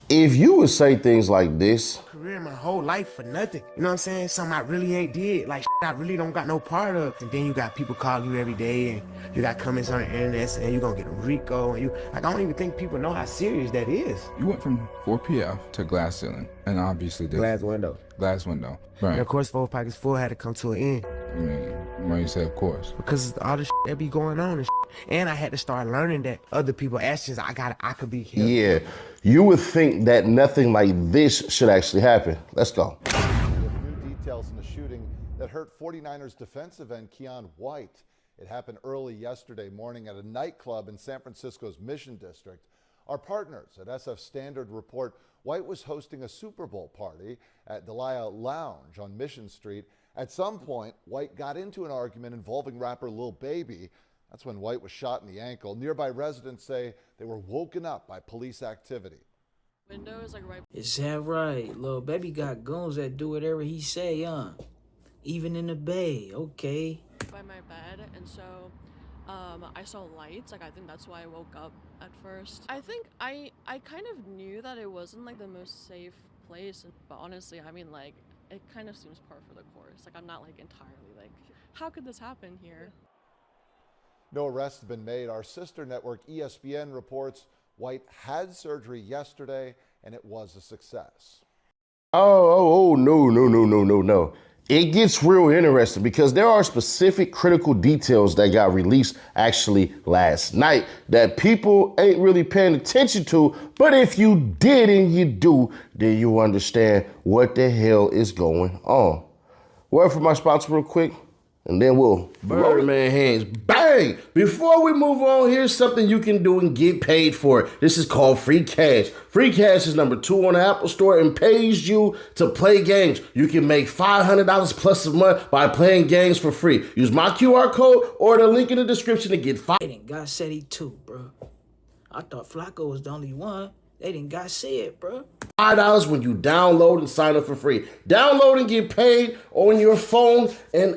If you would say things like this, Career my whole life for nothing. You know what I'm saying? Something I really ain't did. Like I really don't got no part of. And then you got people call you every day and you got comments on the internet saying you gonna get a Rico and you like I don't even think people know how serious that is. You went from 4PF to glass ceiling and obviously this Glass window. glass window. Right. And of course 4 Pockets 4 had to come to an end. I mean, why you say of course? Because all the shit that be going on and shit. And I had to start learning that other people's actions I could be here. yeah, you would think that nothing like this should actually happen. Let's go. With new details in the shooting that hurt 49ers defensive end Keion White. It happened early yesterday morning at a nightclub in San Francisco's Mission District. Our partners at SF Standard report White was hosting a Super Bowl party at Delia Lounge on Mission Street. At some point, White got into an argument involving rapper Lil Baby. That's when White was shot in the ankle. Nearby residents say they were woken up by police activity. Windows like right. Is that right? Lil Baby got goons that do whatever he say, huh? Even in the bay, okay. By my bed, and so I saw lights. Like I think that's why I woke up at first. I think I kind of knew that it wasn't like the most safe place, but honestly, I mean like it kind of seems par for the course. Like I'm not like entirely like, how could this happen here? No arrests have been made. Our sister network ESPN reports White had surgery yesterday and it was a success. Oh, no. It gets real interesting because there are specific critical details that got released actually last night that people ain't really paying attention to. But if you did and you do, then you understand what the hell is going on. Word for my sponsor real quick, and then we'll blow the man hands. Bang! Before we move on, here's something you can do and get paid for. This is called Free Cash. Free Cash is number 2 on the Apple Store and pays you to play games. You can make $500 plus a month by playing games for free. Use my QR code or the link in the description to get They done got Seti too, bro. I thought Flacco was the only one. They didn't got said, bro. $5 when you download and sign up for free. Download and get paid on your phone and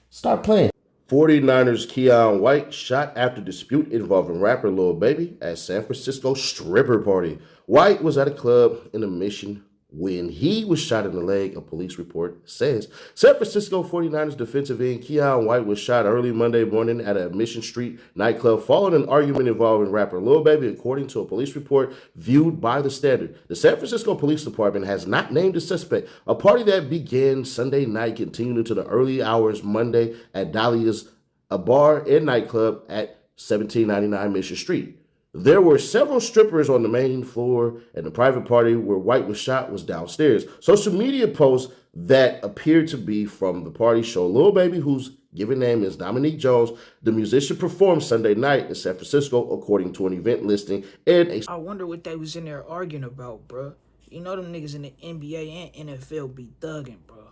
start playing. 49ers Keion White shot after dispute involving rapper Lil Baby at San Francisco stripper party. White was at a club in a Mission when he was shot in the leg, a police report says. San Francisco 49ers defensive end Keion White was shot early Monday morning at a Mission Street nightclub following an argument involving rapper Lil Baby, according to a police report viewed by The Standard. The San Francisco Police Department has not named a suspect. A party that began Sunday night continued into the early hours Monday at Dahlia's, a bar and nightclub at 1799 Mission Street. There were several strippers on the main floor, and the private party where White was shot was downstairs. Social media posts that appeared to be from the party show Lil Baby, whose given name is Dominique Jones, the musician, performed Sunday night in San Francisco, according to an event listing and a... I wonder what they was in there arguing about, bro. You know them niggas in the NBA and NFL be thugging, bro.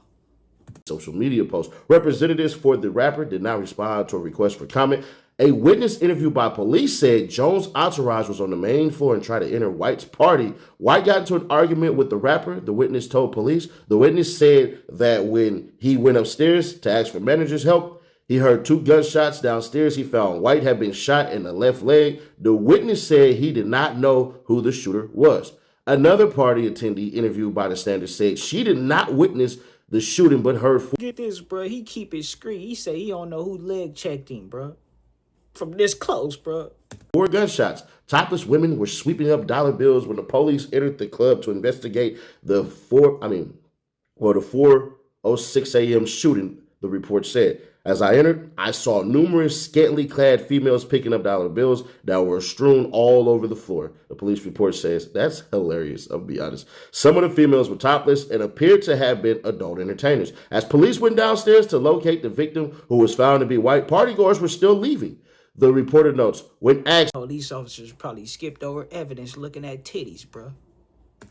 social media post. Representatives for the rapper did not respond to a request for comment. A witness interviewed by police said Jones' entourage was on the main floor and tried to enter White's party. White got into an argument with the rapper, the witness told police. The witness said that when he went upstairs to ask for manager's help, he heard 2 gunshots downstairs. He found White had been shot in the left leg. The witness said he did not know who the shooter was. Another party attendee interviewed by the Standard said she did not witness the shooting but heard... Get this, bro. He keep it screen. He say he don't know who leg checked him, bro. From this close, bro. 4 gunshots. Topless women were sweeping up dollar bills when the police entered the club to investigate the 4:06 a.m. shooting, the report said. As I entered, I saw numerous scantily clad females picking up dollar bills that were strewn all over the floor. The police report says, that's hilarious, I'll be honest. Some of the females were topless and appeared to have been adult entertainers. As police went downstairs to locate the victim, who was found to be white, partygoers were still leaving. The reporter notes, when asked... Police officers probably skipped over evidence looking at titties, bro.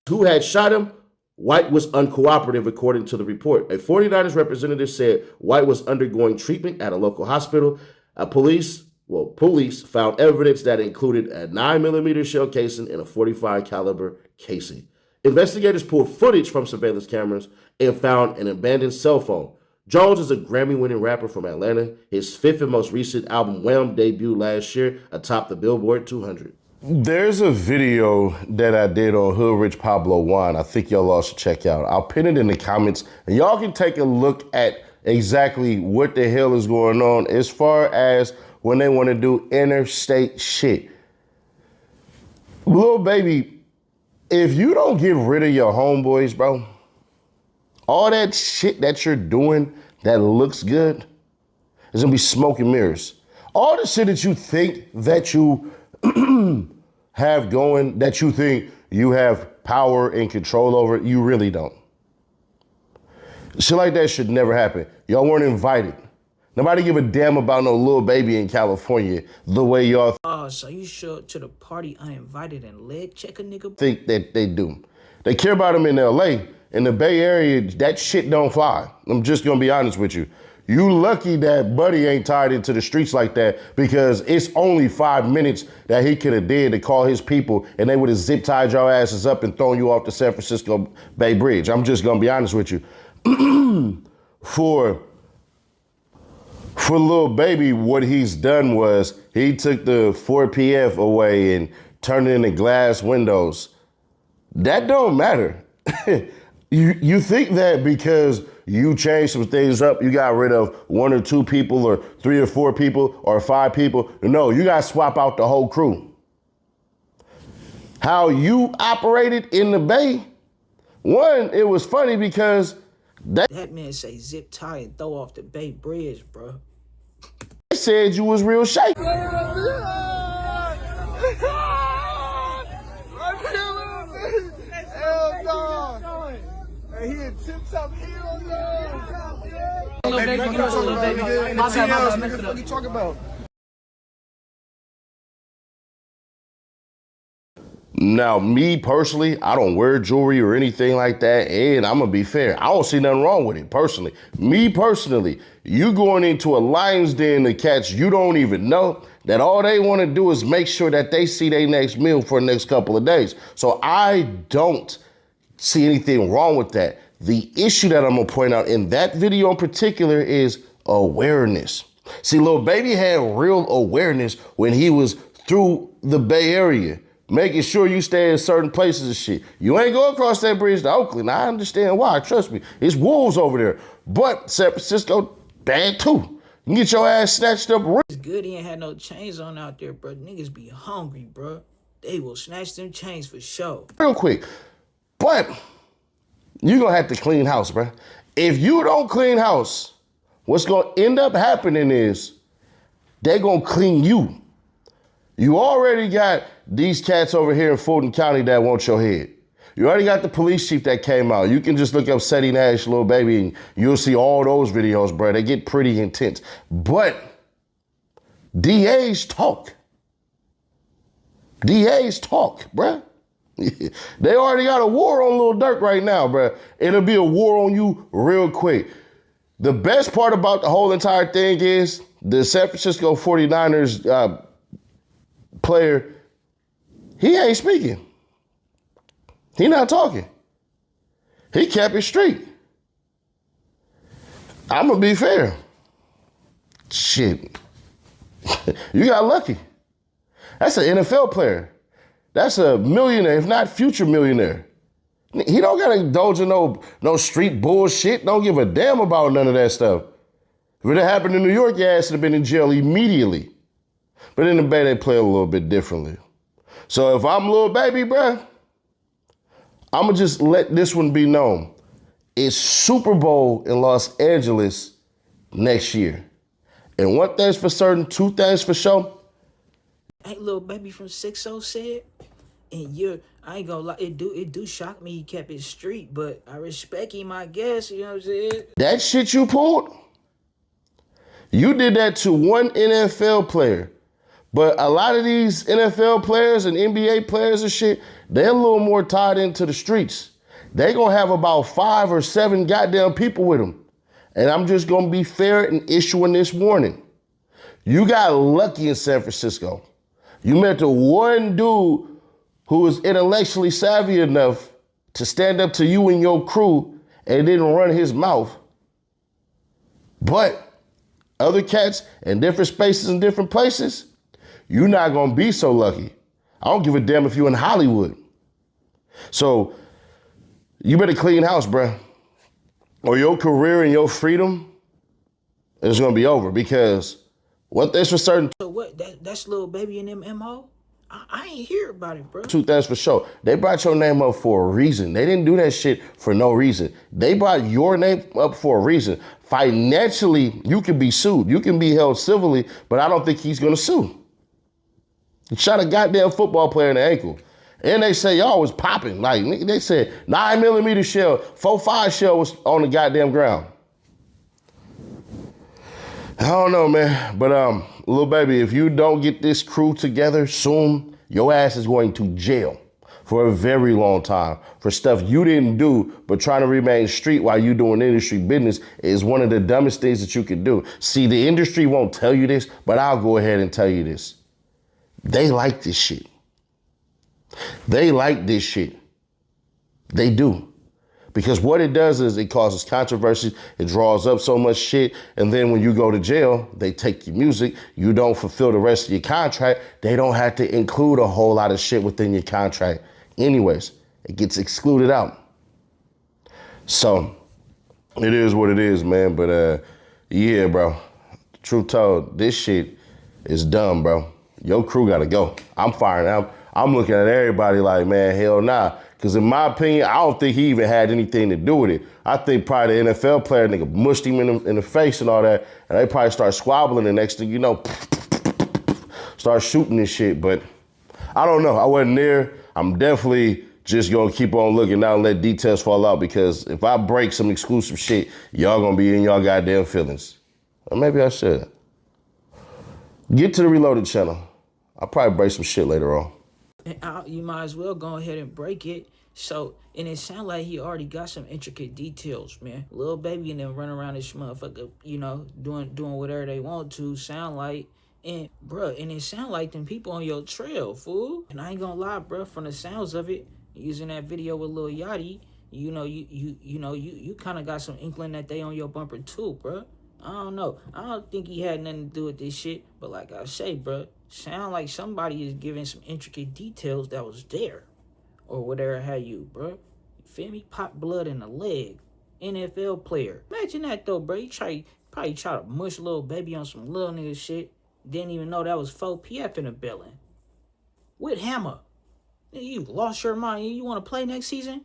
...who had shot him, White was uncooperative, according to the report. A 49ers representative said White was undergoing treatment at a local hospital. Police found evidence that included a 9mm shell casing and a .45 caliber casing. Investigators pulled footage from surveillance cameras and found an abandoned cell phone. Jones is a Grammy-winning rapper from Atlanta. His 5th and most recent album, Wham, debuted last year atop the Billboard 200. There's a video that I did on Hood Rich Pablo Juan. I think y'all all should check out. I'll pin it in the comments, and y'all can take a look at exactly what the hell is going on as far as when they want to do interstate shit. Lil Baby, if you don't get rid of your homeboys, bro, all that shit that you're doing that looks good is gonna be smoke and mirrors. All the shit that you think that you have going, that you think you have power and control over, you really don't. Shit like that should never happen. Y'all weren't invited. Nobody give a damn about no Lil Baby in California the way y'all Oh, so you show up to the party uninvited and leg check a nigga? think that they do. They care about him in LA. In the Bay Area, that shit don't fly. I'm just gonna be honest with you. You lucky that Buddy ain't tied into the streets like that, because it's only 5 minutes that he could have did to call his people and they would have zip tied your asses up and thrown you off the San Francisco Bay Bridge. I'm just gonna be honest with you. For Lil Baby, what he's done was he took the 4PF away and turned it into glass windows. That don't matter. You think that because you changed some things up, you got rid of 1 or 2 people or 3 or 4 people or 5 people. No, you got to swap out the whole crew. How you operated in the Bay, one, it was funny because That man say zip tie and throw off the Bay Bridge, bro. they said you was real shaky. He a tip-top hero, What you talking about? Now, me personally, I don't wear jewelry or anything like that, and I'm gonna be fair. I don't see nothing wrong with it, personally. Me personally, you going into a lion's den to catch you don't even know, that all they want to do is make sure that they see their next meal for the next couple of days. So I don't see anything wrong with that. The issue that I'm gonna point out in that video in particular is awareness. See, Lil Baby had real awareness when he was through the Bay Area, making sure you stay in certain places and shit. You ain't go across that bridge to Oakland. I understand why, trust me. It's wolves over there. But San Francisco, bad too. You can get your ass snatched up real It's good he ain't had no chains on out there, bro. Niggas be hungry, bro. They will snatch them chains for sure. quick. But you're gonna have to clean house, bro. If you don't clean house, what's gonna end up happening is they gonna clean you. You already got these cats over here in Fulton County that want your head. You already got the police chief that came out. You can just look up Seti Nash, Lil Baby, and you'll see all those videos, bro. They get pretty intense. But DAs talk. DAs talk, bruh. They already got a war on Lil Durk right now, bruh. It'll be a war on you real quick. The best part about the whole entire thing is the San Francisco 49ers player, he ain't speaking. He not talking. He kept it straight. I'm gonna be fair. Shit. You got lucky. That's an NFL player. That's a millionaire, if not future millionaire. He don't gotta indulge in no street bullshit. Don't give a damn about none of that stuff. If it had happened in New York, your ass would have been in jail immediately. But in the Bay, they play a little bit differently. So if I'm Lil Baby, bruh, I'ma just let this one be known. It's Super Bowl in Los Angeles next year. And one thing's for certain, 2 things for sure. Hey, Lil Baby from 60 said, and I ain't gonna lie, it do shock me he kept it street, but I respect him, I guess, you know what I'm saying? That shit you pulled, you did that to one NFL player. But a lot of these NFL players and NBA players and shit, they're a little more tied into the streets. They gonna have about 5 or 7 goddamn people with them. And I'm just gonna be fair and issuing this warning. You got lucky in San Francisco. You met the one dude who was intellectually savvy enough to stand up to you and your crew and didn't run his mouth. But other cats in different spaces and different places, you're not gonna be so lucky. I don't give a damn if you're in Hollywood. So you better clean house, bruh, or your career and your freedom is gonna be over. Because one thing's for certain, So what? That's Lil Baby and them MO? I ain't hear about it, bro. two things for sure. They brought your name up for a reason. They didn't do that shit for no reason. They brought your name up for a reason. Financially, you can be sued. You can be held civilly, but I don't think he's gonna sue. He shot a goddamn football player in the ankle. And they say y'all was popping. Like, they said 9mm shell, 4.5 shell was on the goddamn ground. I don't know, man. But Lil Baby, if you don't get this crew together soon, your ass is going to jail for a very long time for stuff you didn't do, but trying to remain street while you doing industry business is one of the dumbest things that you can do. See, the industry won't tell you this, but I'll go ahead and tell you this. They like this shit. They like this shit. They do. Because what it does is it causes controversy. It draws up so much shit. And then when you go to jail, they take your music. You don't fulfill the rest of your contract. They don't have to include a whole lot of shit within your contract. Anyways, it gets excluded out. So it is what it is, man. But yeah, bro. Truth told, this shit is dumb, bro. Your crew gotta go. I'm firing out. I'm looking at everybody like, man, hell nah. Because in my opinion, I don't think he even had anything to do with it. I think probably the NFL player nigga mushed him in the face and all that, and they probably start squabbling, the next thing you know, start shooting this shit. But I don't know. I wasn't there. I'm definitely just going to keep on looking now and let details fall out, because if I break some exclusive shit, y'all going to be in y'all goddamn feelings. Or maybe I should. Get to the Reloaded channel. I'll probably break some shit later on. You might as well go ahead and break it. So, and it sound like he already got some intricate details, man. Lil Baby and them run around this motherfucker, you know, doing whatever they want to, sound like. And, bruh, and it sound like them people on your trail, fool. And I ain't gonna lie, bruh, from the sounds of it, using that video with Lil Yachty, you kind of got some inkling that they on your bumper too, bruh. I don't know. I don't think he had nothing to do with this shit. But like I say, bruh, sound like somebody is giving some intricate details that was there. Or whatever have you, bruh. You feel me? Pop blood in the leg. NFL player. Imagine that though, bruh. You probably try to mush Lil Baby on some little nigga shit. Didn't even know that was 4PF in the building. With Hammer. You lost your mind. You want to play next season?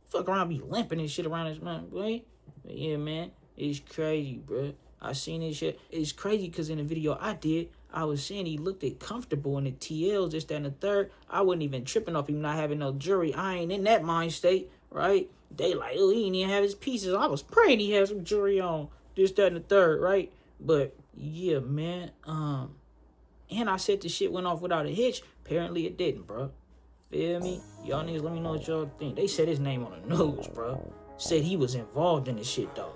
Fuck around, be limping and shit around this man, boy. But yeah, man. It's crazy, bro. I seen this shit. It's crazy because in the video I did, I was saying he looked it comfortable in the TLs, this, that, and the third. I wasn't even tripping off him not having no jewelry. I ain't in that mind state, right? They like, oh, he didn't even have his pieces. I was praying he had some jewelry on, this, that, and the third, right? But yeah, man. And I said the shit went off without a hitch. Apparently it didn't, bro. Feel me? Y'all niggas, let me know what y'all think. They said his name on the news, bro. Said he was involved in this shit, though.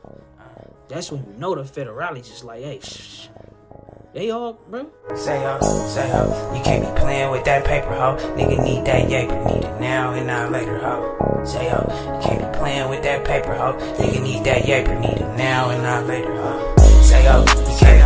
That's when you know the federales just like, hey, shh. They all, bro. Say ho, you can't be playing with that paper, ho. Nigga need that yaper, need it now and not later, ho. Say ho, you can't be playing with that paper, ho. Nigga need that yaper, need it now and not later, ho. Say ho, you can't